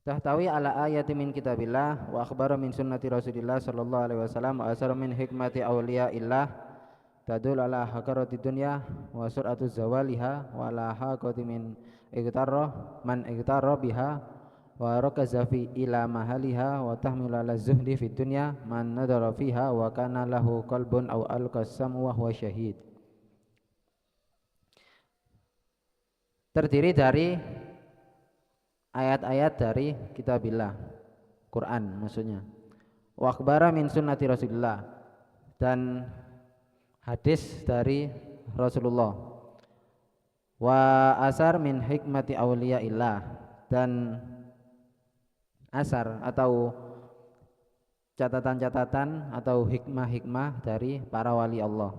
tahtawi ala ayati min kitabillah wa akhbara min sunnati Rasulillah sallallahu alaihi wasallam wa asara min hikmati awliya illah tadul ala hakarati dunya wa sur'atu zawaliha wa la haqati min igtarra man igtarra biha wa rakaza fi ila mahaliha wa tahmilu ala zuhdi fi dunya man nadara fiha wa kana lahu qalbun aw alqasam wa huwa syahid. Terdiri dari ayat-ayat dari kitabillah, Quran maksudnya. Wa akhbara min sunnati Rasulillah, dan hadis dari Rasulullah. Wa asar min hikmati auliyaillah, dan asar atau catatan-catatan atau hikmah-hikmah dari para wali Allah.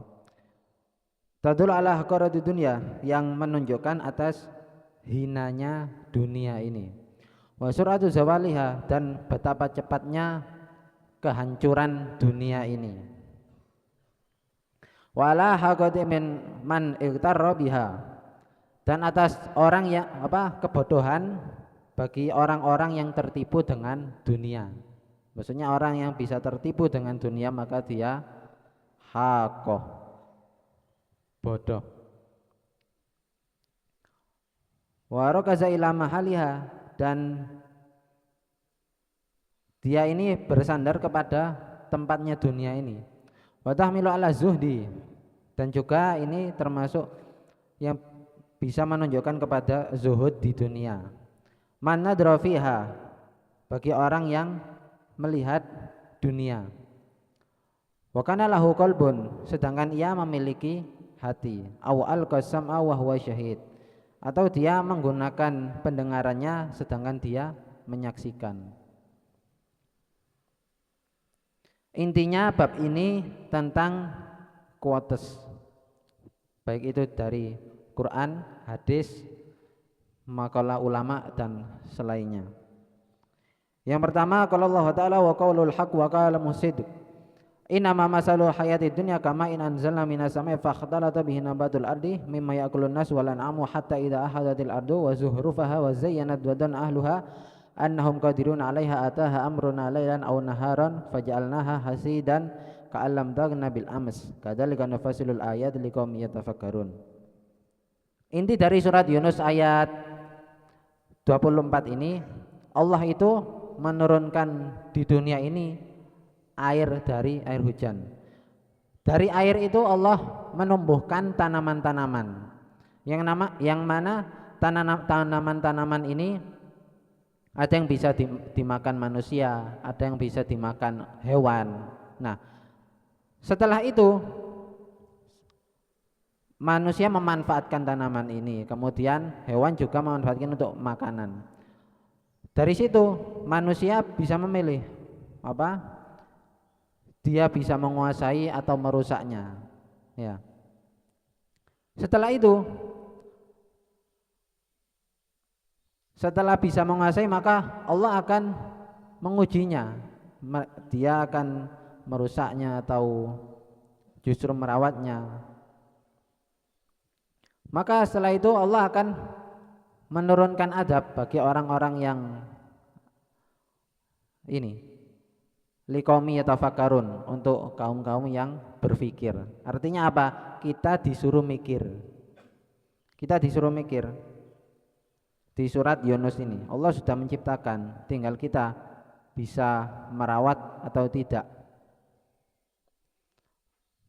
Tadul ala haqarati dunya, yang menunjukkan atas hinanya dunia ini. Wa sur'atu zawaliha, dan betapa cepatnya kehancuran dunia ini. Wa la haqati min man igtarra biha, dan atas orang yang kebodohan bagi orang-orang yang tertipu dengan dunia. Maksudnya orang yang bisa tertipu dengan dunia maka dia haqqah, bodoh. Wa rakaza ila mahaliha, dan dia ini bersandar kepada tempatnya dunia ini. Wa tahmilu ala zuhdi, dan juga ini termasuk yang bisa menunjukkan kepada zuhud di dunia. Man nadra fiha, bagi orang yang melihat dunia. Wa kana lahu qalbun, sedangkan ia memiliki hati. Aw alqasam wa huwa syahid, atau dia menggunakan pendengarannya sedangkan dia menyaksikan. Intinya bab ini tentang quotes, baik itu dari Quran, hadis, makalah ulama dan selainnya. Yang pertama, qala Allah Ta'ala wa qaulul haq wa kalamus sidq. Innama masalu hayati dunya kama in anzalna minas samai fakhtalata bihi nabatul ardi mimma ya'kulun nas wal an'amu hatta idza ahadatil ardu wa zuhrufaha wa zayyanat wa dan ahluha annahum qadirun 'alaiha ataha amruna lailan aw naharan faj'alnaha hasidan ka'allam taghna bil ams kadzalika nafasilul ayat liqaumin yatafakkarun. Inti dari surat Yunus ayat 24 ini, Allah itu menurunkan di dunia ini air dari air hujan. Dari air itu Allah menumbuhkan tanaman-tanaman. Yang mana tanaman-tanaman ini ada yang bisa dimakan manusia, ada yang bisa dimakan hewan. Nah, setelah itu manusia memanfaatkan tanaman ini, kemudian hewan juga memanfaatkan untuk makanan. Dari situ manusia bisa memilih dia bisa menguasai atau merusaknya, ya. Setelah itu, setelah bisa menguasai maka Allah akan mengujinya. Dia akan merusaknya atau justru merawatnya. Maka setelah itu Allah akan menurunkan adab bagi orang-orang yang ini, liqaumi yatafakkarun, untuk kaum-kaum yang berpikir. Artinya apa? Kita disuruh mikir. Kita disuruh mikir. Di surat Yunus ini Allah sudah menciptakan, tinggal kita bisa merawat atau tidak.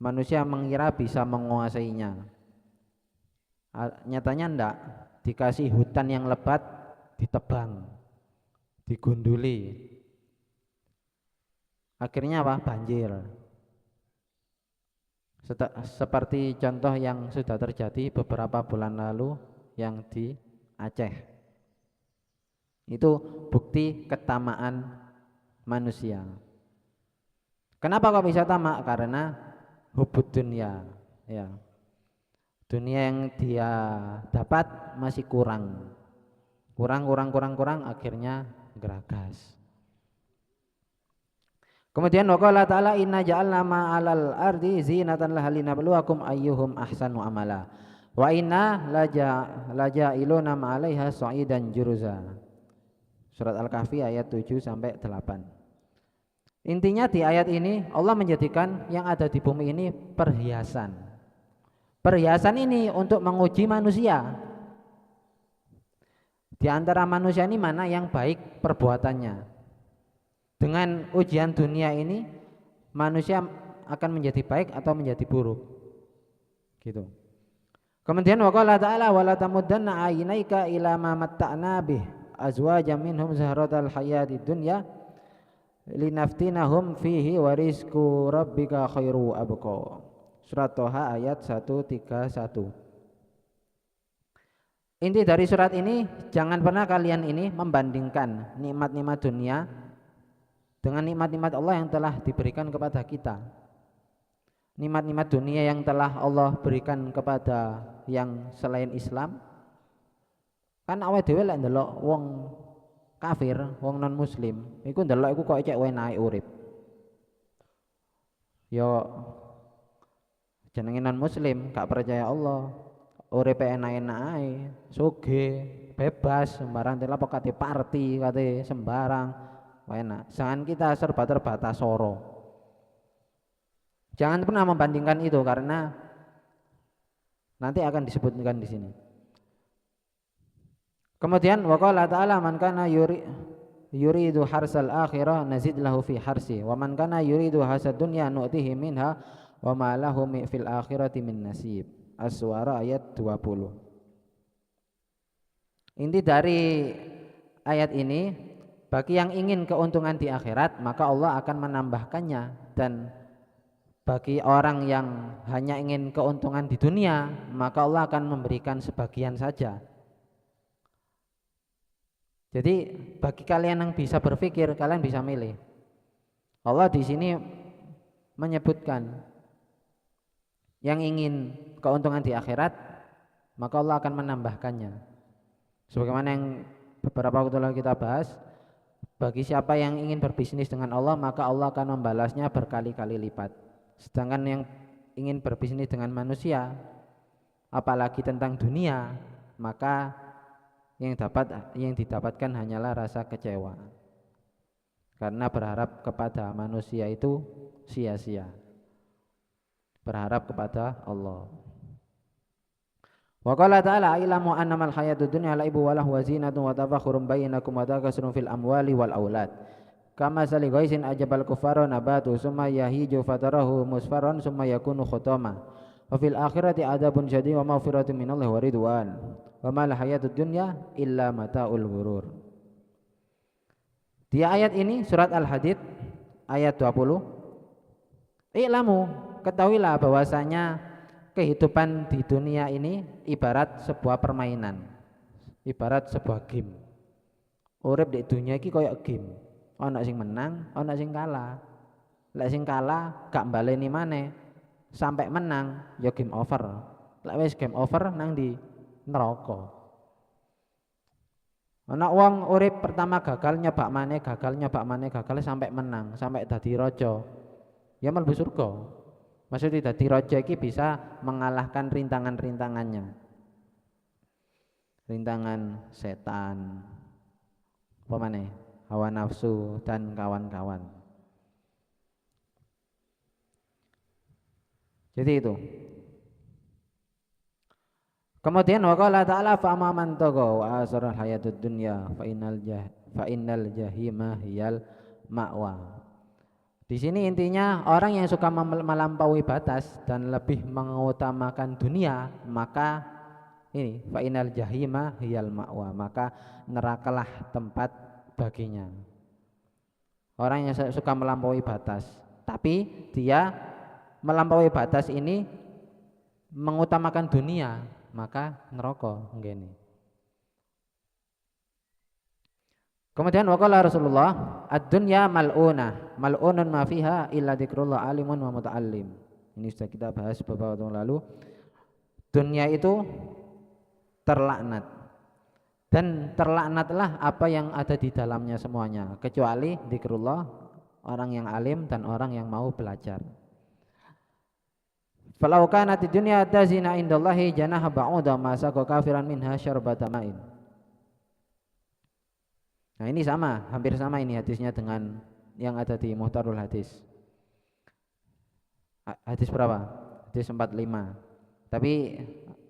Manusia mengira bisa menguasainya. Nyatanya enggak. Dikasih hutan yang lebat, ditebang, digunduli. Akhirnya apa? Banjir. Seperti contoh yang sudah terjadi beberapa bulan lalu yang di Aceh. Itu bukti ketamaan manusia. Kenapa kok bisa tamak? Karena hubud dunia, ya. Dunia yang dia dapat masih kurang, akhirnya geragas. Kemudian waqala ta'ala inna ja'alna ma'alal ardi zinatan laha linabluwakum ayyuhum ahsanu amala wa inna laja'iluna ma'alaiha sa'idan juruza. Surat Al-Kahfi ayat 7 sampai 8. Intinya di ayat ini Allah menjadikan yang ada di bumi ini perhiasan. Perhiasan ini untuk menguji manusia. Di antara manusia ini mana yang baik perbuatannya. Dengan ujian dunia ini manusia akan menjadi baik atau menjadi buruk. Gitu. Kemudian waqala ta'ala wala tamuddanna aynaika ila ma matta'na bih azwajan minhum zahratal hayatid dunya linaftinahum fihi wa rizqu rabbika khairu abqa. Surat Toha ayat 131. Inti dari surat ini, jangan pernah kalian ini membandingkan nikmat-nikmat dunia dengan nikmat-nikmat Allah yang telah diberikan kepada kita. Nikmat-nikmat dunia yang telah Allah berikan kepada yang selain Islam, kan awake dhewe lek ndelok wong kafir, wong non muslim, iku ndelok iku kok cek enak urip. Yo jenenge non muslim, gak percaya Allah, uripe enak-enak ae, sugih, bebas, sembarang telap kate party, kate sembarang, enak. Jangan kita serba terbatas soro. Jangan pernah membandingkan itu karena nanti akan disebutkan di sini. Kemudian waqala ta'ala man kana yuridu harsal akhirah nazid lahu fi harsi wa man kana yuridu hasad dunya nu'tihi minha wa ma lahu fil akhirati min nasib. As-Suara ayat 20. Inti dari ayat ini, bagi yang ingin keuntungan di akhirat maka Allah akan menambahkannya, dan bagi orang yang hanya ingin keuntungan di dunia maka Allah akan memberikan sebagian saja. Jadi bagi kalian yang bisa berpikir, kalian bisa milih. Allah di sini menyebutkan yang ingin keuntungan di akhirat maka Allah akan menambahkannya. Sebagaimana yang beberapa waktu lalu kita bahas, bagi siapa yang ingin berbisnis dengan Allah maka Allah akan membalasnya berkali-kali lipat. Sedangkan yang ingin berbisnis dengan manusia, apalagi tentang dunia, maka yang didapatkan hanyalah rasa kecewa, karena berharap kepada manusia itu sia-sia. Berharap kepada Allah. Wa qala ta'ala ilamu annamal hayatud dunya laibu wa lahu wazinatun wa tafakhurun bainakum wa takasurun fil amwali wal aulad. Kama sali ghaisin ajabal kuffara nabatu summa yahiju fatarahu musfarran summa yakunu khutama. Wa fil akhirati adabun syadid wa maghfiratun minallahi wa ridwan. Wa mal hayatud dunya illa mataul ghurur. Di ayat ini surat Al-Hadid ayat 20. I'lamu, ketahuilah bahwasanya kehidupan di dunia ini ibarat sebuah permainan. Ibarat sebuah game. Urip di dunia iki koyo game. Ana sing menang, ana sing kalah. Lek sing kalah gak baleni maneh sampai menang ya game over. Lek wis game over nang di neraka. Ana wong urip pertama gagal nyobak maneh, gagal sampai menang, sampai dadi raja. Ya mlebu surga. Maksudnya dadi raja iki bisa mengalahkan rintangan-rintangannya. Rintangan setan. Apa maneh? Hawa nafsu dan kawan-kawan. Jadi itu. Kemudian waqala ta'ala fa man tagha wa asara hayatud dunya fa innal jahima hiyal ma'wa. Di sini intinya orang yang suka melampaui batas dan lebih mengutamakan dunia, maka ini fa innal jahima hiyal ma'wa, maka nerakalah tempat baginya. Orang yang suka melampaui batas, tapi dia melampaui batas ini mengutamakan dunia, maka neraka ngene. Kemudian waqala Rasulullah, ad-dunya mal'unah, mal'unun ma fiha illa dzikrullah alimun wa muta'allim. Ini sudah kita bahas beberapa waktu lalu. Dunia itu terlaknat. Dan terlaknatlah apa yang ada di dalamnya semuanya, kecuali dzikrullah, orang yang alim dan orang yang mau belajar. Falau kanatid dunya tazina indallahi janaha ba'uda ma saqa kafiran minha syarbata ma'in. Nah ini sama, hampir sama ini hadisnya dengan yang ada di Muhtarul Hadis. Hadis berapa? Hadis 45. Tapi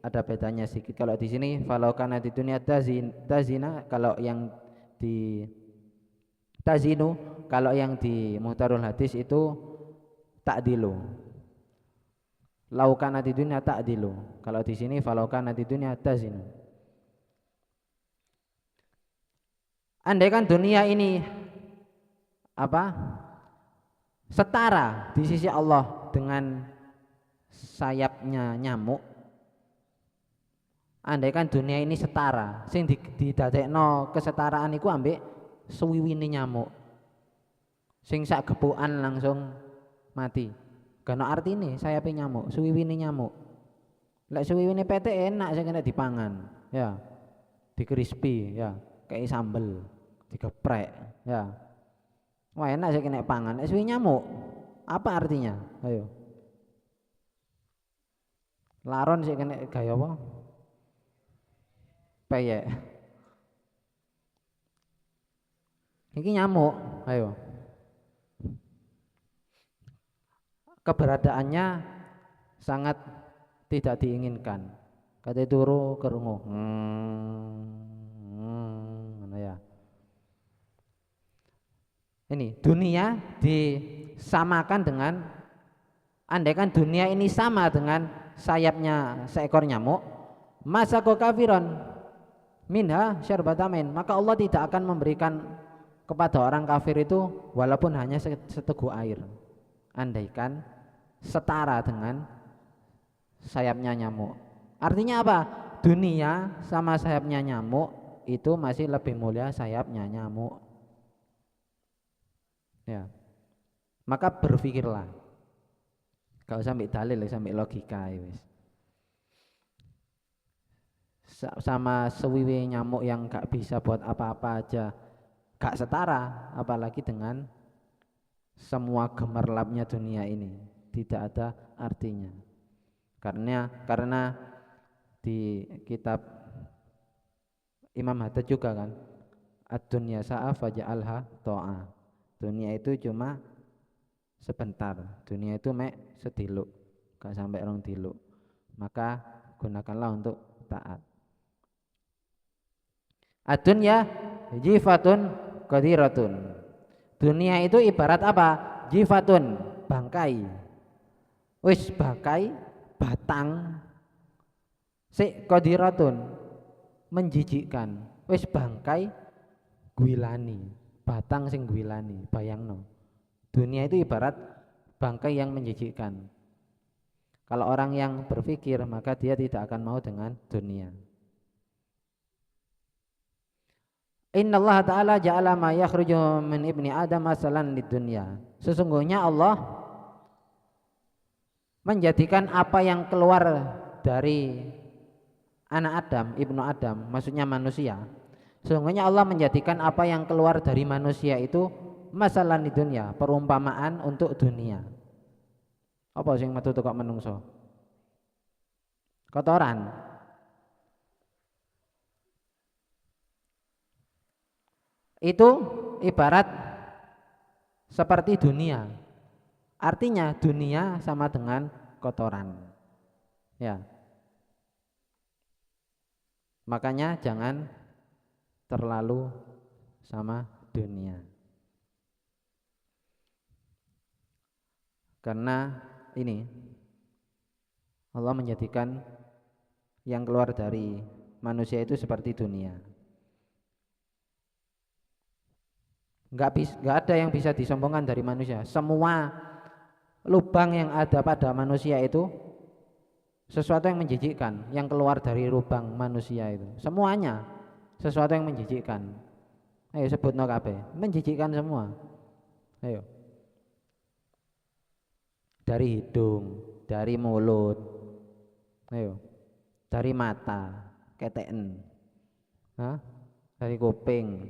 ada bedanya sedikit. Kalau di sini falau kana di dunia tazina, kalau yang di tazinu, kalau yang di Muhtarul Hadis itu ta'dilu. Lau kana di dunia ta'dilu. Kalau di sini falau kana di dunia tazinu. Andai kan dunia ini apa? Setara di sisi Allah dengan sayapnya nyamuk. Andai kan dunia ini setara, sing didadekno kesetaraan iku ambek suwiwine nyamuk. Sing sak gepukan langsung mati. Karena artine sayape nyamuk, suwiwine nyamuk. Lek suwiwine petek enak sing kena dipangan, ya. Dikrispi, ya, kayak sambel, digeprek, ya. Wah enak sih kena pangan. Suwi nyamuk, apa artinya? Ayo. Laron sih kena gaya apa? Peyek. Iki nyamuk, ayo. Keberadaannya sangat tidak diinginkan. Kata turu kerungu. Ya. Ini dunia disamakan dengan, andaikan dunia ini sama dengan sayapnya seekor nyamuk, masa kok kafiron minha syarbatamin, maka Allah tidak akan memberikan kepada orang kafir itu walaupun hanya seteguk air, andaikan setara dengan sayapnya nyamuk. Artinya apa? Dunia sama sayapnya nyamuk itu masih lebih mulia sayapnya nyamuk. Ya, maka berpikirlah, gak usah ambil dalil, sambil logika ya wis. Sama sewiwi nyamuk yang gak bisa buat apa-apa aja gak setara, apalagi dengan semua gemerlapnya dunia ini, tidak ada artinya. Karena di kitab Imam Haddad juga kan, ad-dunya sa'a faja'alha to'a. Dunia itu cuma sebentar, dunia itu mek sediluk, gak sampai rong diluk, maka gunakanlah untuk taat. Ad-dunya jifatun qadiratun. Dunia itu ibarat apa? Jifatun, bangkai. Wis bangkai, batang. Sik qadiratun, menjijikkan. Wis bangkai, guilani. Batang sing guilani, bayangno. Dunia itu ibarat bangkai yang menjijikkan. Kalau orang yang berpikir, maka dia tidak akan mau dengan dunia. Innallaha ta'ala ja'ala ma yakhruju min ibni Adam masalan lid dunya. Sesungguhnya Allah menjadikan apa yang keluar dari anak Adam, ibnu Adam, maksudnya manusia. Sesungguhnya Allah menjadikan apa yang keluar dari manusia itu masalah di dunia, perumpamaan untuk dunia. Apa sing metu kok menungso? Kotoran. Itu ibarat seperti dunia. Artinya dunia sama dengan kotoran. Ya. Makanya jangan terlalu sama dunia. Karena ini Allah menjadikan yang keluar dari manusia itu seperti dunia. Enggak ada yang bisa disombongkan dari manusia. Semua lubang yang ada pada manusia itu sesuatu yang menjijikkan, yang keluar dari lubang manusia itu. Semuanya sesuatu yang menjijikkan. Ayo sebutno kabeh, menjijikkan semua. Ayo. Dari hidung, dari mulut. Ayo. Dari mata, keteken. Hah? Dari kuping.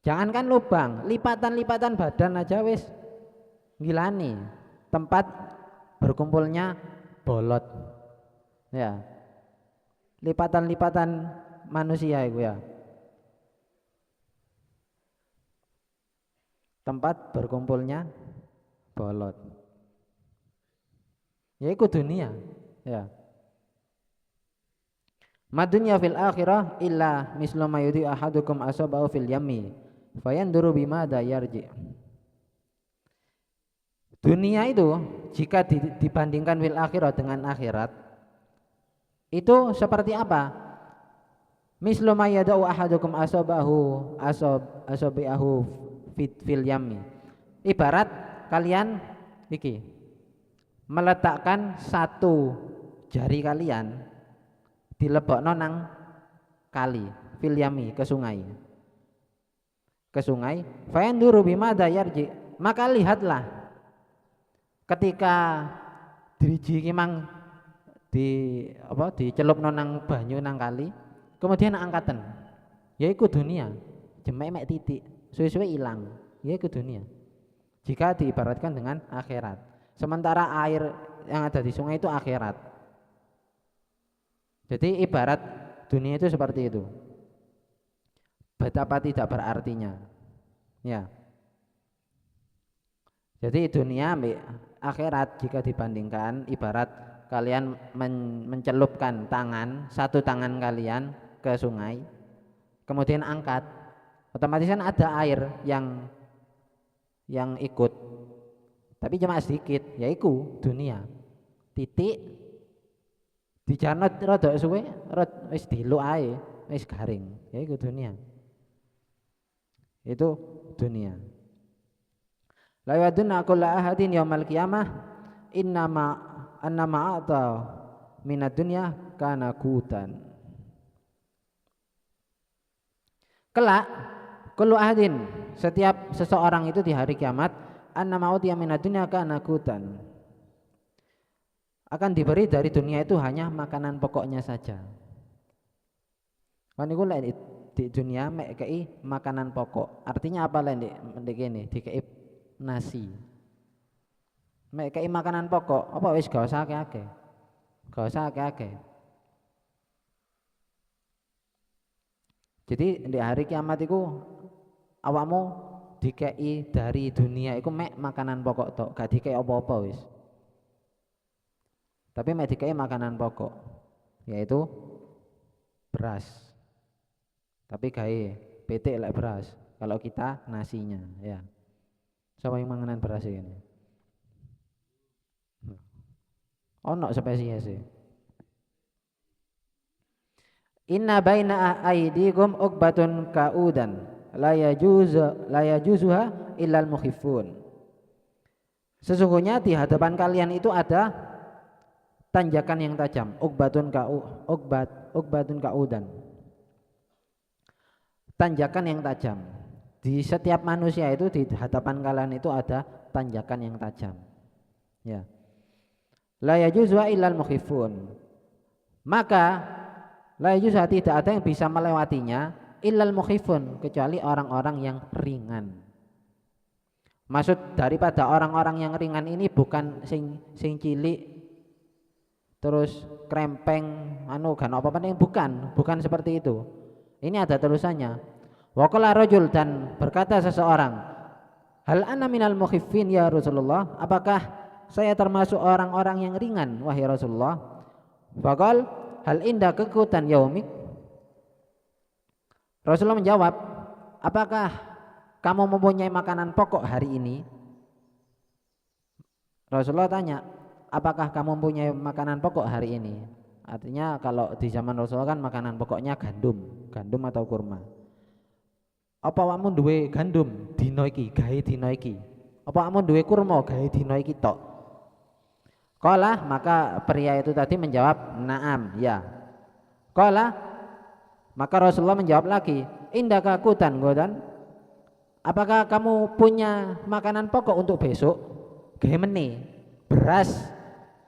Jangankan lubang, lipatan-lipatan badan aja wis ngilani. Tempat berkumpulnya bolot. Ya. Lipatan-lipatan manusia itu ya. tempat berkumpulnya bolot. Yaiku dunia, ya. Madunya fil akhirah illa mislu ma yudi ahadukum asabahu fil yammi fayanduru bima da yarji. Dunia itu jika dibandingkan fil akhirah dengan akhirat itu seperti apa? Mislu ma yadau ahadukum asabahu fil yammi. Ibarat kalian iki meletakkan satu jari kalian dilebokno nang kali fil yami ke sungai fayanduru bima dayarji, maka lihatlah ketika driji ki mang dicelupno nang banyu nang kali kemudian angkatan yaiku dunia jemek mek titik suwe-suwe ilang yaiku dunia jika diibaratkan dengan akhirat. Sementara air yang ada di sungai itu akhirat. Jadi ibarat dunia itu seperti itu. Betapa tidak berartinya. Ya. Jadi dunia akhirat jika dibandingkan ibarat kalian mencelupkan satu tangan kalian ke sungai, kemudian angkat, otomatis kan ada air yang ikut. Tapi cuma sedikit, yaiku dunia. Titik dijanot rada suwe, wis diluk ae, wis garing. Yaiku dunia. Itu dunia. La yadunna kullu ahadin yaumal qiyamah annama ata minad dunya kana kutan. Kelak kullu ahadin, setiap seseorang itu di hari kiamat annama utiya minad dunya kana kutan. Akan diberi dari dunia itu hanya makanan pokoknya saja. Kan iku lek di dunia mek kei makanan pokok. Artinya apa lek ndek kene dikei nasi. Mek kei makanan pokok, apa wis gak usah akeh-akeh. Gak usah akeh-akeh. Jadi di hari kiamat iku awakmu dikei dari dunia iku mek makanan pokok tok, gak dikei apa-apa wis. Tapi mek dikei makanan pokok yaitu beras. Tapi gawe PT lek beras. Kalau kita nasinya ya. Siapa yang manganan beras ini? Ono spesies e. Inna baina aidikum uqbatun kaudan la yajuzuha illal mukhifun. Sesungguhnya di hadapan kalian itu ada tanjakan yang tajam, uqbatun kaudan. Tanjakan yang tajam. Di setiap manusia itu di hadapan kalian itu ada tanjakan yang tajam. Ya. La yajuzu illal mukhifun. Maka la yajuzu tidak ada yang bisa melewatinya illal mukhifun kecuali orang-orang yang ringan. Maksud daripada orang-orang yang ringan ini bukan sing cilik terus krempeng kan apa-apa yang bukan seperti itu. Ini ada tulisannya. Wa qala rajul, dan berkata seseorang, hal ana minal mukhiffin ya Rasulullah, apakah saya termasuk orang-orang yang ringan wahai Rasulullah? Faqal hal indaka qutan yaumik. Rasulullah menjawab, apakah kamu mempunyai makanan pokok hari ini? Rasulullah tanya, apakah kamu mempunyai makanan pokok hari ini? Artinya kalau di zaman Rasulullah kan makanan pokoknya gandum atau kurma. Apa awakmu duwe gandum dina iki, gawe dina iki? Apa awakmu duwe kurma gawe dina iki tok? Qala, maka pria itu tadi menjawab, "Na'am, ya." Qala, maka Rasulullah menjawab lagi, "Indaka qutan godan?" Apakah kamu punya makanan pokok untuk besok? Gawe meneh, beras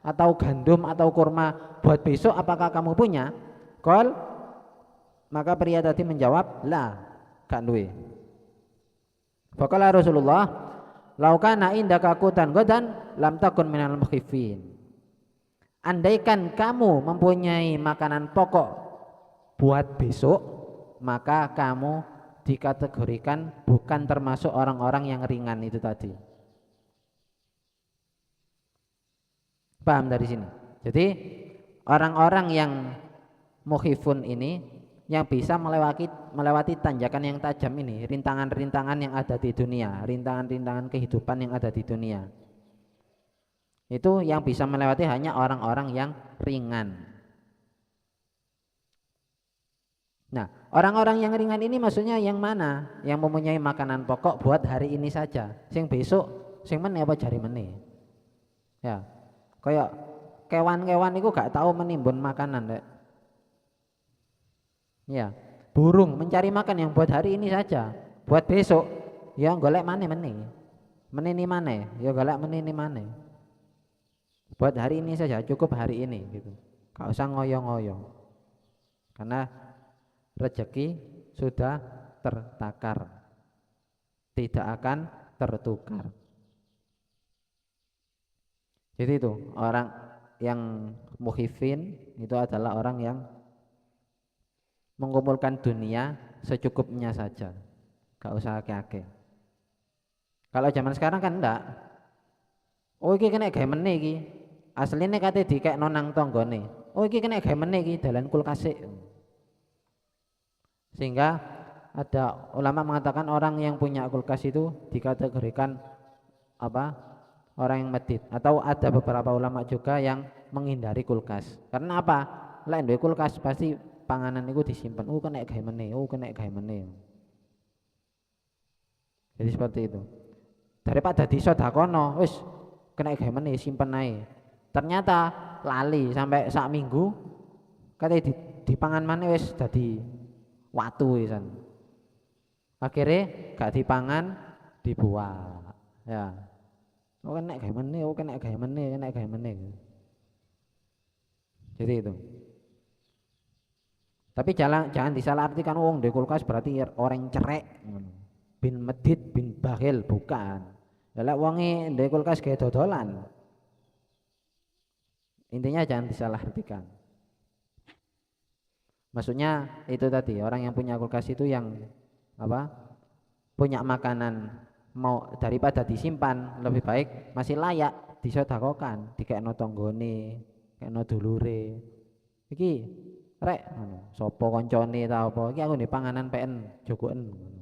atau gandum atau kurma buat besok, apakah kamu punya? Qal, maka pria tadi menjawab, la, gak duwe. Faqala Rasulullah, laukana indaka qutan godan lam takun minal mukhifin. Andaikan kamu mempunyai makanan pokok buat besok, maka kamu dikategorikan bukan termasuk orang-orang yang ringan itu tadi. Paham dari sini? Jadi orang-orang yang mukhifun ini yang bisa melewati tanjakan yang tajam ini, rintangan-rintangan yang ada di dunia, rintangan-rintangan kehidupan yang ada di dunia. Itu yang bisa melewati hanya orang-orang yang ringan. Nah, orang-orang yang ringan ini maksudnya yang mana? Yang mempunyai makanan pokok buat hari ini saja. Sing besok, sing meneh apa jari meneh. Ya. Kayak kewan-kewan itu gak tahu menimbun makanan, Dek. Ya, burung mencari makan yang buat hari ini saja. Buat besok, ya golek maneh meneh. Menini maneh, ya golek menini maneh. Buat hari ini saja, cukup hari ini gitu. Gak usah ngoyo-ngoyo. Karena rezeki sudah tertakar, tidak akan tertukar. Jadi itu orang yang mukhifin itu adalah orang yang mengumpulkan dunia secukupnya saja, gak usah akeh-akeh. Kalau zaman sekarang kan enggak. Oh iki kena gawe meneh iki. Asline kate dikekno nang tanggane. Oh iki kena gawe meneh iki dalan kulkase. Sehingga ada ulama mengatakan orang yang punya kulkas itu dikategorikan apa? Orang yang medit. Atau ada beberapa ulama juga yang menghindari kulkas. Karena apa? Lek duwe kulkas pasti panganan itu disimpan. Kena gawe meneh, kena gawe meneh. Jadi seperti itu. Daripada disodakono, wis kena gawe meneh simpen ae. Ternyata lali sampai sak minggu kate dipangan maneh wis dadi watu wisan. Akhirnya gak dipangan, dibuang. Ya. Kena gawe meneh, kena gawe meneh, kena gawe meneh. Jadi itu. Tapi jangan disalahartikan wong ndek kulkas berarti orang cerek ngono. Bin medit, bin bakhil, bukan. Lek wonge ndek kulkas gawe dodolan. Intinya jangan disalahartikan. Maksudnya itu tadi, orang yang punya kulkas itu yang apa? Punya makanan mau daripada disimpan lebih baik masih layak disedekahkan, dikekno tanggane, kekno dulure. Iki rek ngono, sapa kancane ta apa? Iki aku ndek panganan PN jogoken ngono.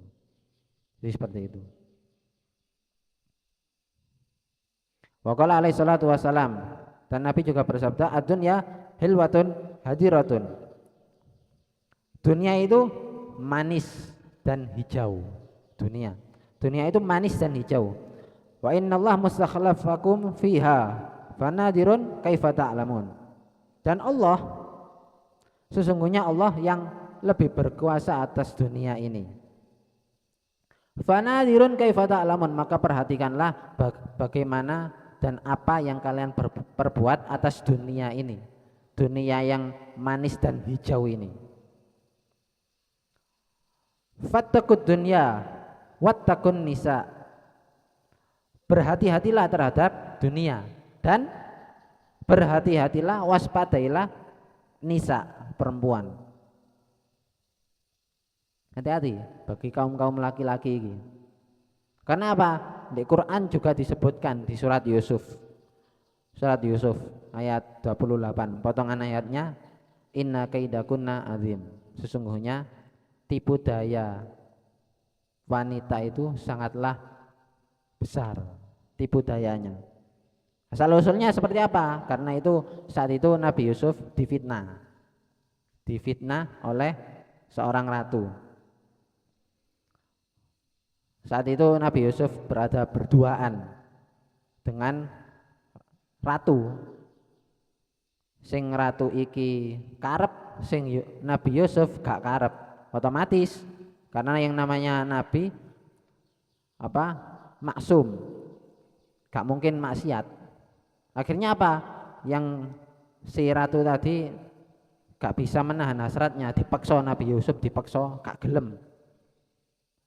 Jadi seperti itu. Wa qala alaihi salatu wasalam, dan Nabi juga bersabda, ad-dunya hilwatun hadiratun. Dunia itu manis dan hijau. Dunia itu manis dan hijau. Wa innallaha mustakhlafakum fiha fanadirun kaifa ta'lamun. Dan Allah, sesungguhnya Allah yang lebih berkuasa atas dunia ini. Fanadirun kaifa ta'lamun, maka perhatikanlah bagaimana dan apa yang kalian perbuat atas dunia ini. Dunia yang manis dan hijau ini. Fattaqud dunya wattaqun nisa. Berhati-hatilah terhadap dunia dan berhati-hatilah, waspadailah nisa, perempuan. Hati-hati bagi kaum-kaum laki-laki ini. Karena apa? Di Quran juga disebutkan di surat Yusuf. Surat Yusuf ayat 28, potongan ayatnya, inna kaidakunna azim. Sesungguhnya tipu daya wanita itu sangatlah besar, tipu dayanya. Asal usulnya seperti apa? Karena itu saat itu Nabi Yusuf difitnah oleh seorang ratu. Saat itu Nabi Yusuf berada berduaan dengan ratu. Sing ratu iki karep, sing Nabi Yusuf gak karep. Otomatis karena yang namanya nabi maksum, gak mungkin maksiat. Akhirnya apa? Yang si ratu tadi gak bisa menahan hasratnya, dipaksa Nabi Yusuf, dipaksa gak gelem.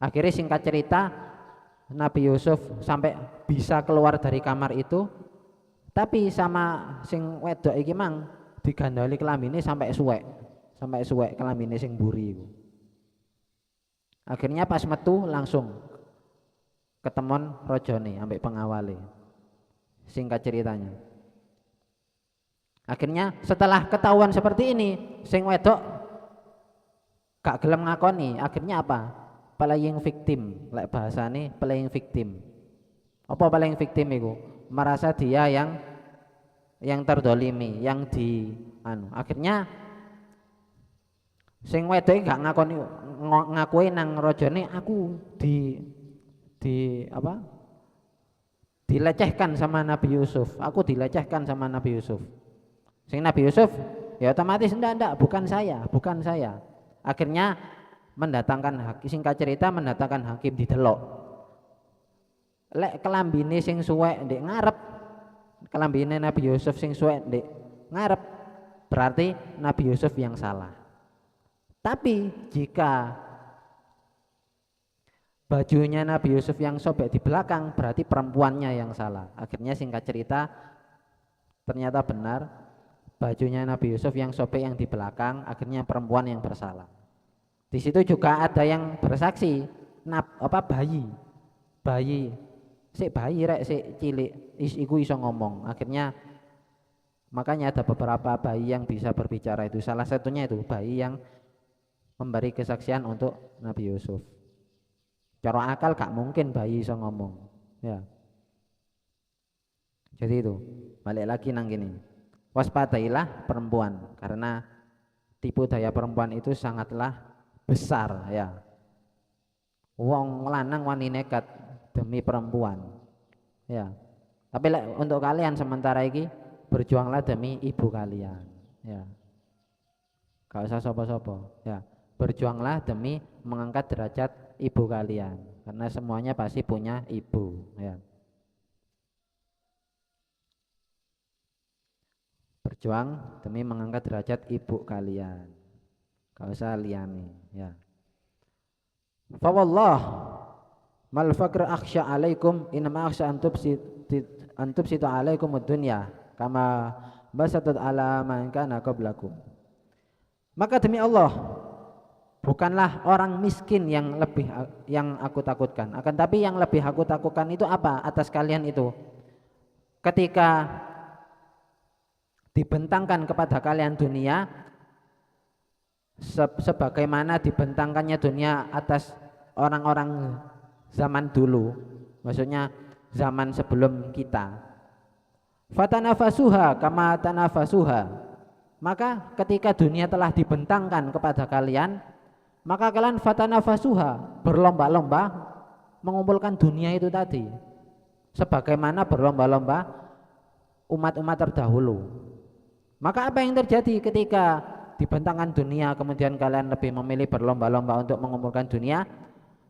Akhirnya singkat cerita Nabi Yusuf sampai bisa keluar dari kamar itu, tapi sama sing wedok iki mang digandoli kelamine sampai suwek kelamine sing mburi iku. Akhirnya pas metu langsung ketemon rojone ambek pengawale. Singkat ceritanya. Akhirnya setelah ketahuan seperti ini, sing wedok gak gelem ngakoni, akhirnya apa? Playing victim, lek bahasane playing victim. Apa playing victim itu? Merasa dia yang terdolimi, yang di akhirnya sing wedok gak ngakoni ngakui nang rajane aku di apa? Dilecehkan sama Nabi Yusuf. Aku dilecehkan sama Nabi Yusuf. Sing Nabi Yusuf ya otomatis ndak bukan saya. Akhirnya mendatangkan hakim, singkat cerita mendatangkan hakim didelok. Lek kelambine sing suwek ndek ngarep, kelambine Nabi Yusuf sing suwek ndek ngarep, berarti Nabi Yusuf yang salah. Tapi jika bajunya Nabi Yusuf yang sobek di belakang, berarti perempuannya yang salah. Akhirnya singkat cerita ternyata benar, bajunya Nabi Yusuf yang sobek yang di belakang, akhirnya perempuan yang bersalah. Di situ juga ada yang bersaksi, bayi rek sik cilik iku iso ngomong. Akhirnya makanya ada beberapa bayi yang bisa berbicara, itu salah satunya itu bayi yang memberi kesaksian untuk Nabi Yusuf. Cara akal gak mungkin bayi iso ngomong, ya. Jadi itu balik lagi nang gini. Waspadailah perempuan, karena tipu daya perempuan itu sangatlah besar, ya. Wong lanang wani nekat demi perempuan, ya. Tapi untuk kalian sementara ini berjuanglah demi ibu kalian, ya. Gak usah sopo-sopo, ya. Berjuanglah demi mengangkat derajat ibu kalian, karena semuanya pasti punya ibu, ya. Berjuang demi mengangkat derajat ibu kalian, gak usah liyane, ya. Fa wallah mal faqr akhsha alaikum inma akhsha antub situ alaikum ad-dunya kama basatat ala man kana qablakum. Maka demi Allah, bukanlah orang miskin yang aku takutkan, akan tapi yang lebih aku takutkan itu apa atas kalian itu, ketika dibentangkan kepada kalian dunia sebagaimana dibentangkannya dunia atas orang-orang zaman dulu, maksudnya zaman sebelum kita. Fatanafasuha kama tanafasuha, maka ketika dunia telah dibentangkan kepada kalian, maka kalian fatanafasuha, berlomba-lomba mengumpulkan dunia itu tadi, sebagaimana berlomba-lomba umat-umat terdahulu. Maka apa yang terjadi ketika dibentangkan dunia kemudian kalian lebih memilih berlomba-lomba untuk mengumpulkan dunia?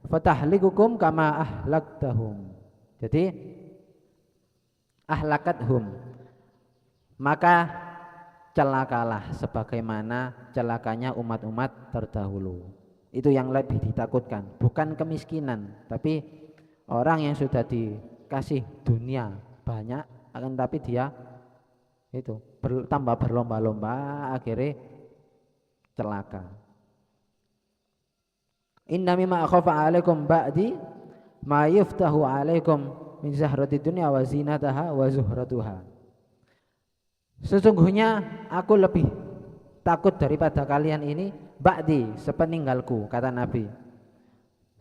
Fatahlikukum kama ahlaktahum. Jadi ahlakathum, maka celakalah sebagaimana celakanya umat-umat terdahulu. Itu yang lebih ditakutkan, bukan kemiskinan, tapi orang yang sudah dikasih dunia banyak akan tapi dia itu tambah berlomba-lomba akhirnya celaka. Inna mimma akhafa alaikum ba'di ma yuftahu alaikum min zahrati dunya wa zinataha wa zuhratuha. Sesungguhnya aku lebih takut daripada kalian ini ba'di, sepeninggalku, kata Nabi.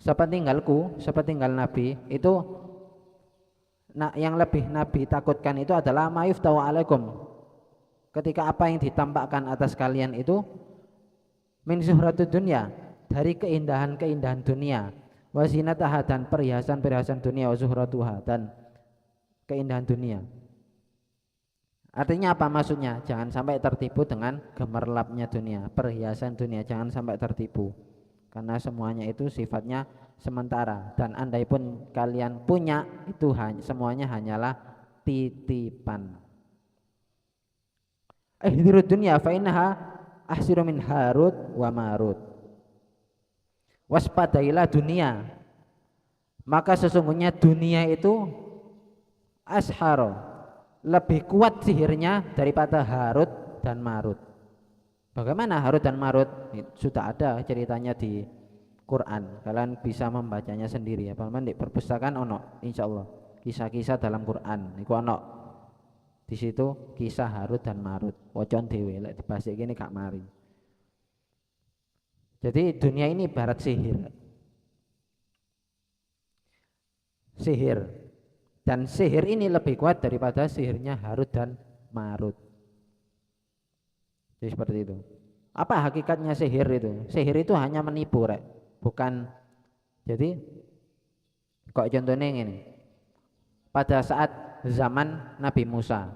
Sepeninggal Nabi itu yang lebih Nabi takutkan itu adalah ma yuftahu alaikum, ketika apa yang ditampakkan atas kalian itu min zuhratud dunya, dari keindahan-keindahan dunia, wa zinataha, dan perhiasan-perhiasan dunia, wa zuhratuha, dan keindahan dunia. Artinya apa maksudnya? Jangan sampai tertipu dengan gemerlapnya dunia, perhiasan dunia, jangan sampai tertipu, karena semuanya itu sifatnya sementara, dan andai pun kalian punya itu semuanya hanyalah titipan. Ihdirud dunya fa innaha ahsiru min Harut wa Marut. Waspadailah dunia, maka sesungguhnya dunia itu asharo, lebih kuat sihirnya daripada Harut dan Marut. Bagaimana Harut dan Marut? Sudah ada ceritanya di Quran. Kalian bisa membacanya sendiri ya. Paman di perpustakaan ono insyaallah kisah-kisah dalam Quran. Iku ono di situ kisah Harut dan Marut. Wocon dhewe lek dibahas gini gak mari. Jadi dunia ini ibarat sihir. Sihir. Dan sihir ini lebih kuat daripada sihirnya Harut dan Marut. Jadi seperti itu. Apa hakikatnya sihir itu? Sihir itu hanya menipu, rek. Bukan. Jadi kok contohnya ini. Pada saat zaman Nabi Musa.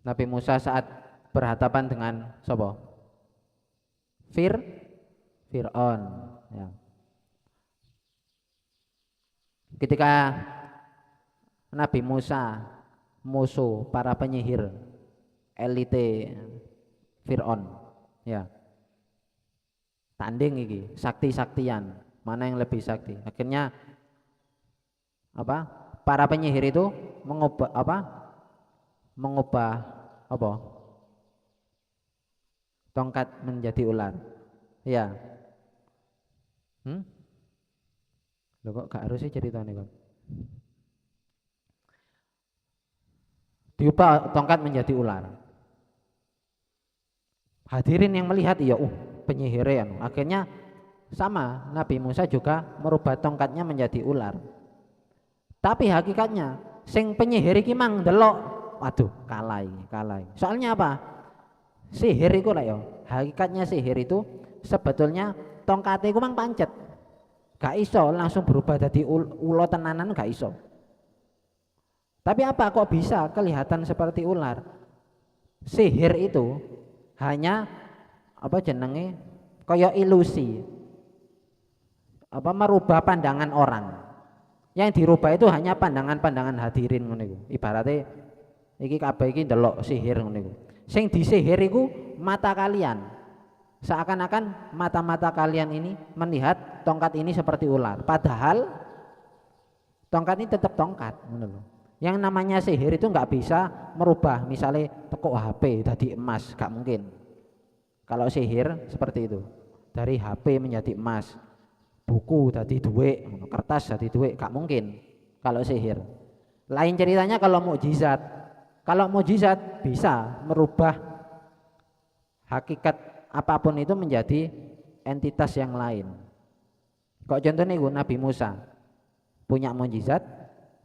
Nabi Musa saat berhadapan dengan sapa? Fir'aun ya. Ketika Nabi Musa musuh para penyihir elite Fir'aun ya. Tanding iki, sakti-saktian, mana yang lebih sakti. Akhirnya apa? Para penyihir itu mengubah apa? Tongkat menjadi ular. Ya. Loh kok gak harus sih ceritanya kan? Diubah tongkat menjadi ular. Hadirin yang melihat iya penyihir ya. Akhirnya sama Nabi Musa juga merubah tongkatnya menjadi ular. Tapi hakikatnya sing penyihir iki mang delok, waduh kalah. Soalnya apa? Sihir itu lah ya. Hakikatnya sihir itu sebetulnya tongkatnya iku mang pancet. Gak iso langsung berubah jadi ulo tenanan, gak iso. Tapi apa kok bisa kelihatan seperti ular? Sihir itu hanya apa jenenge kaya ilusi. Apa merubah pandangan orang. Yang dirubah itu hanya pandangan-pandangan hadirin ngono iku. Ibarate iki kabeh iki ndelok sihir ngono iku. Sing disihir iku mata kalian. Seakan-akan mata-mata kalian ini melihat tongkat ini seperti ular. Padahal tongkat ini tetap tongkat. Yang namanya sihir itu nggak bisa merubah. Misalnya tekuk HP jadi emas, nggak mungkin. Kalau sihir seperti itu, dari HP menjadi emas, buku jadi duit, kertas jadi duit, nggak mungkin. Kalau sihir. Lain ceritanya kalau mukjizat. Kalau mukjizat bisa merubah hakikat apapun itu menjadi entitas yang lain. Kok contohnya Nabi Musa punya mukjizat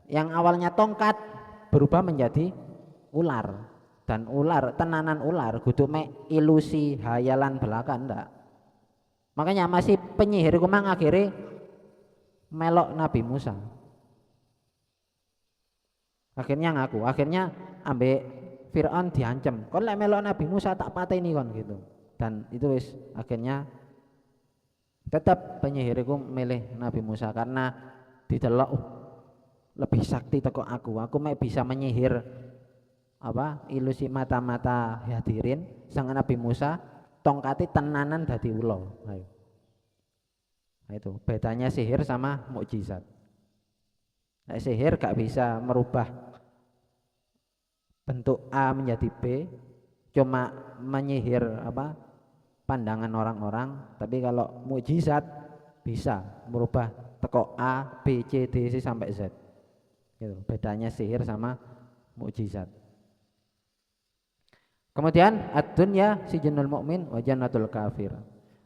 yang awalnya tongkat berubah menjadi ular, dan ular tenanan ular kudu mek ilusi hayalan belaka ndak. Makanya masih penyihir kumang akhirnya melok Nabi Musa. Akhirnya ngaku, akhirnya ambek Fir'aun diancam. Kon lek melok Nabi Musa tak pateni kon gitu. Dan itu wis akhirnya tetap penyihiriku milih Nabi Musa karena didelok lebih sakti teko aku mek bisa menyihir apa ilusi mata-mata hadirin. Sang Nabi Musa tongkati tenanan dadi ulo. Nah, itu bedanya sihir sama mukjizat. Nah, sihir gak bisa merubah bentuk A menjadi B, cuma menyihir apa pandangan orang-orang. Tapi kalau mukjizat bisa merubah teko A, B, C, D, C sampai Z. Gitu. Bedanya sihir sama mukjizat. Kemudian ad-dunya sijnul mukmin wa jannatul kafir.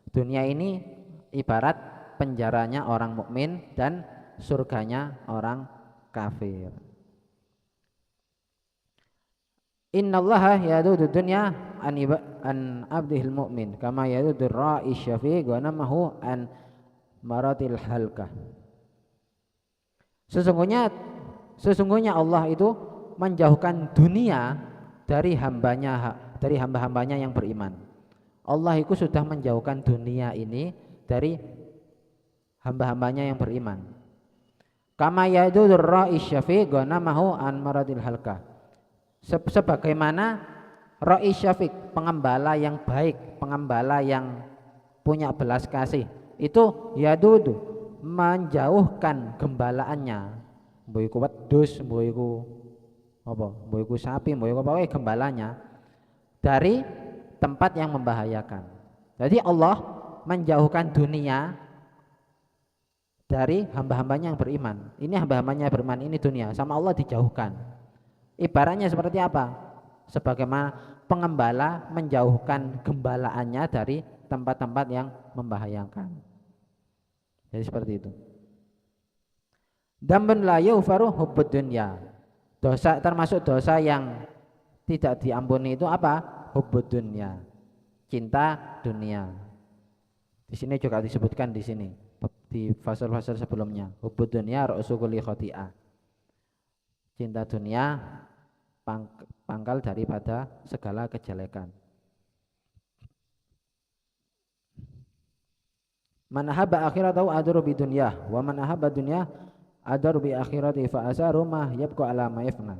Dunia ini ibarat penjaranya orang mukmin dan surganya orang kafir. Innallaha yadudu dunya an abdihil mu'min kama yadudu ra'i syafiq wa namahu an maratil halkah. Sesungguhnya Allah itu menjauhkan dunia dari hamba-hambanya yang beriman. Allah itu sudah menjauhkan dunia ini dari hamba-hambanya yang beriman. Kama yadudu ra'i syafiq wa namahu an maratil halkah. Sebagaimana Ra'i Syafiq, pengembala yang baik, pengembala yang punya belas kasih, itu yadudu menjauhkan gembalaannya, mboiku wedhus, mboiku apa, mboiku sapi, mboiku apa gembalanya dari tempat yang membahayakan. Jadi Allah menjauhkan dunia dari hamba-hambanya yang beriman. Ini hamba-hambanya yang beriman, ini dunia, sama Allah dijauhkan. Ibaratnya seperti apa? Sebagaimana pengembala menjauhkan gembalaannya dari tempat-tempat yang membahayakan. Jadi seperti itu. Dambun la yughfaru hubbud dunya. Dosa termasuk dosa yang tidak diampuni itu apa? Hubbud dunya. Cinta dunia. Di sini juga disebutkan di sini di fasal-fasal sebelumnya. Hubbud dunya ra'su kulli khati'ah. Cinta dunia pangkal daripada segala kejelekan. Man ahabba akhiratahu aduru bi dunyah wa man ahabba dunyah aduru bi akhirati fa asaru ma yabqa ala ma yafna.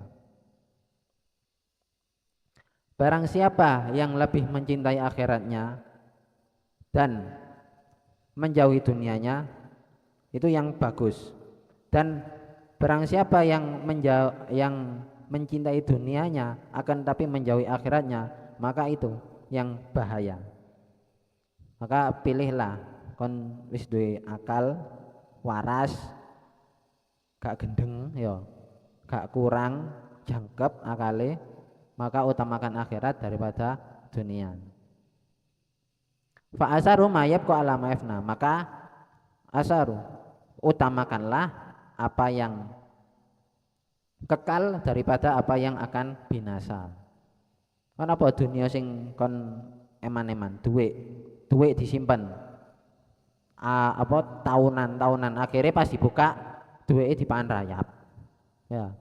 Barang siapa yang lebih mencintai akhiratnya dan menjauhi dunianya, itu yang bagus. Dan barang siapa yang mencintai dunianya akan tapi menjauhi akhiratnya, maka itu yang bahaya. Maka pilihlah kon wis duwe akal, waras, gak gendeng ya, gak kurang jangkep akale, maka utamakan akhirat daripada dunia. Fa asaru mayab ko ala maefna, maka asaru utamakanlah apa yang kekal daripada apa yang akan binasa. Kan apa dunia sing kon eman-eman, duit disimpan, apa tahunan akhirnya pas dibuka duitnya dipangan rayap. Ya.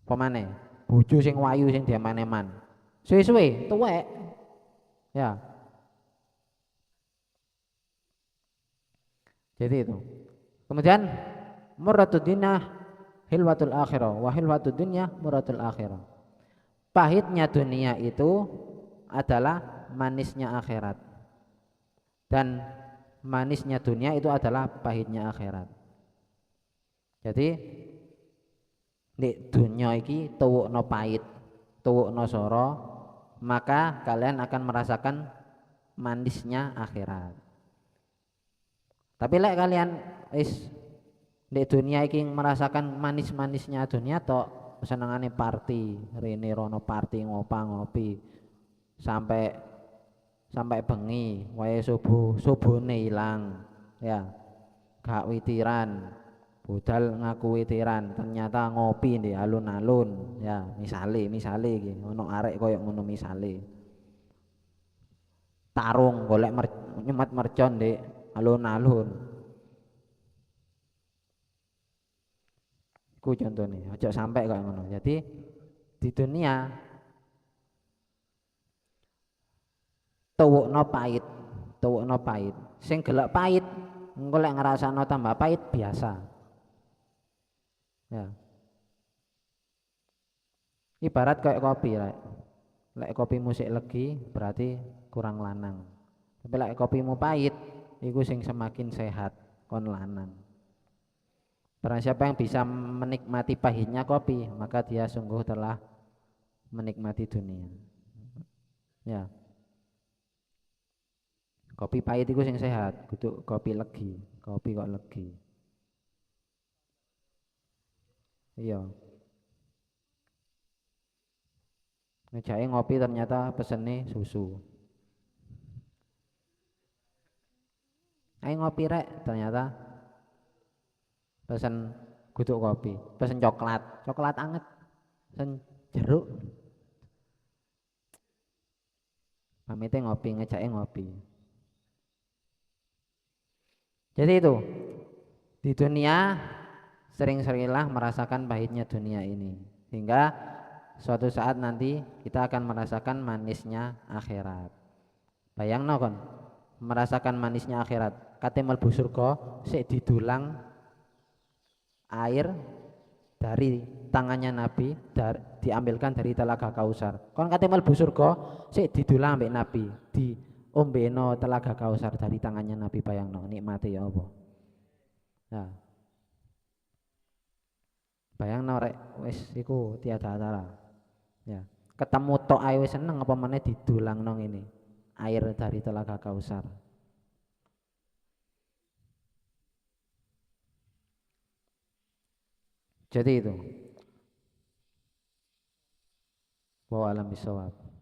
Pemane? Bojo sing wayu sing dieman-eman. Suwe-suwe tuwek. Ya. Jadi itu. Kemudian murratud dunya hilwatul akhirah wa hilwatud dunya murratul akhirah. Pahitnya dunia itu adalah manisnya akhirat. Dan manisnya dunia itu adalah pahitnya akhirat. Jadi di dunia iki tuwukno pahit, tuwukno soro, maka kalian akan merasakan manisnya akhirat. Tapi lek kalian di dunia iki merasakan manis-manisnya dunia tok, senengane party, rene rono party ngopi sampai bengi, wae subuhne ilang, ya. Gak witiran, budal ngaku witiran, ternyata ngopi di alun-alun, ya. Misale iki ono arek koyo ngono misale. Tarung golek nyemat mercon di alun-alun. Ku contohnya, aja sampai kayak ngono. Jadi di dunia tuwukno pahit. Sing gelek pahit, engko lek ngrasakno tambah pahit biasa. Ya. Ibarat kayak kopi, lek kopi musik legi berarti kurang lanang. Tapi lek kopimu pahit, iku sing semakin sehat kon lanang. Barang siapa yang bisa menikmati pahitnya kopi, maka dia sungguh telah menikmati dunia. Ya. Kopi pahit itu sing sehat, kudu kopi legi, kopi kok legi. Iya. Ngejake ngopi ternyata pesene susu. Ayo ngopi rek, ternyata pesen guduk kopi, pesen coklat anget, pesen jeruk. Pamite ngopi, ngejake ngopi. Jadi itu, di dunia sering-seringlah merasakan pahitnya dunia ini, hingga suatu saat nanti kita akan merasakan manisnya akhirat. Bayangno kon, merasakan manisnya akhirat, kate mlebu surga sik didulang air dari tangannya Nabi, diambilkan dari telaga Kausar. Kon kate mlebu surga sik didulang ambek Nabi, ombeno telaga Kausar dari tangannya Nabi, bayangno nikmate ya apa. Nah. Bayangno rek wis iku tiada tara. Ya, ketemu tok ae wis seneng apa meneh didulangno ngene. Air dari telaga Kausar. Jadi itu. Wa alam bisawab.